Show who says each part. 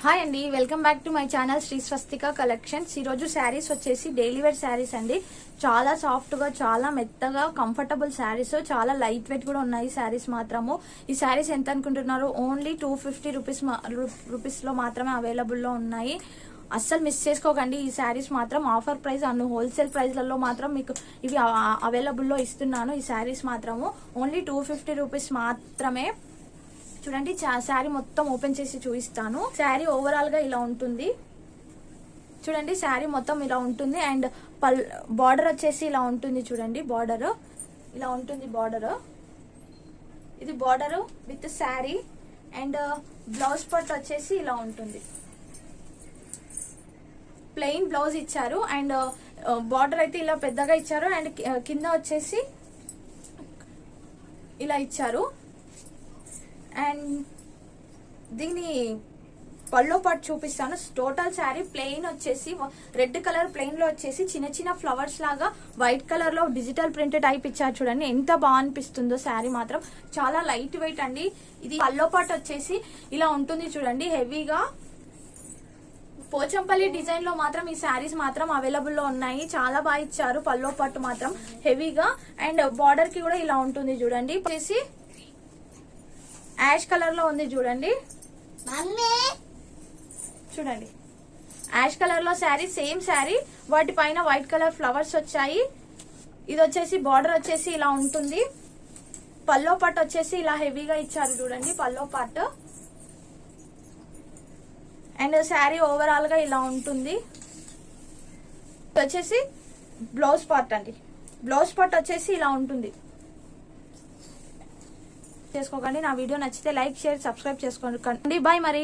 Speaker 1: Hi అండి, welcome back to my channel Shri Swastika collections. ఈరోజు శారీస్ వచ్చేసి డైలీ వేర్ శారీస్ అండి. చాలా సాఫ్ట్ గా, చాలా మెత్తగా, కంఫర్టబుల్ శారీస్, చాలా లైట్ వెయిట్ కూడా ఉన్నాయి శారీస్ మాత్రము. ఈ శారీస్ ఎంత అనుకుంటున్నారు? ఓన్లీ 250 రూపీస్ లో మాత్రమే అవైలబుల్ లో ఉన్నాయి. అస్సలు మిస్ చేసుకోకండి. ఈ శారీస్ మాత్రం ఆఫర్ ప్రైస్ అండ్ హోల్సేల్ ప్రైస్లలో మాత్రం మీకు ఇవి అవైలబుల్ లో ఇస్తున్నాను. ఈ శారీస్ మాత్రము ఓన్లీ 250 రూపీస్ మాత్రమే. చూడండి, శారీ మొత్తం ఓపెన్ చేసి చూపిస్తాను. శారీ ఓవరాల్ గా ఇలా ఉంటుంది. చూడండి, శారీ మొత్తం ఇలా ఉంటుంది. అండ్ బార్డర్ వచ్చేసి ఇలా ఉంటుంది. చూడండి, బార్డర్ ఇలా ఉంటుంది. బార్డర్ ఇది border with sari. And blouse part వచ్చేసి ఇలా ఉంటుంది. ప్లెయిన్ బ్లౌజ్ ఇచ్చారు. అండ్ బార్డర్ అయితే ఇలా పెద్దగా ఇచ్చారు. అండ్ కింద వచ్చేసి ఇలా ఇచ్చారు. అండ్ దీని పల్లో పాటు చూపిస్తాను. టోటల్ శారీ ప్లెయిన్ వచ్చేసి రెడ్ కలర్ ప్లెయిన్ లో వచ్చేసి చిన్న చిన్న ఫ్లవర్స్ లాగా వైట్ కలర్ లో డిజిటల్ ప్రింట్ టైప్ ఇచ్చారు. చూడండి ఎంత బాగా అనిపిస్తుందో. శారీ మాత్రం చాలా లైట్ వెయిట్ అండి. ఇది పల్లో పాటు వచ్చేసి ఇలా ఉంటుంది. చూడండి, హెవీగా పోచంపల్లి డిజైన్ లో మాత్రం ఈ శారీస్ మాత్రం అవైలబుల్ లో ఉన్నాయి. చాలా బాగా ఇచ్చారు. పల్లో పాటు మాత్రం హెవీగా. అండ్ బార్డర్ కి కూడా ఇలా ఉంటుంది. చూడండి, వచ్చేసి యాష్ కలర్ లో ఉంది. చూడండి, చూడండి యాష్ కలర్ లో శారీ, సేమ్ శారీ, వాటి పైన వైట్ కలర్ ఫ్లవర్స్ వచ్చాయి. ఇది వచ్చేసి బార్డర్ వచ్చేసి ఇలా ఉంటుంది. పల్లో పాట్ వచ్చేసి ఇలా హెవీగా ఇచ్చారు. చూడండి, పల్లో పాట్. అండ్ శారీ ఓవరాల్ గా ఇలా ఉంటుంది. ఇది వచ్చేసి బ్లౌజ్ పార్ట్ అండి. బ్లౌజ్ పార్ట్ వచ్చేసి ఇలా ఉంటుంది. చేసుకోకండి. నా వీడియో నచ్చితే లైక్, షేర్, సబ్స్క్రైబ్ చేసుకోండి. బాయ్ మరి.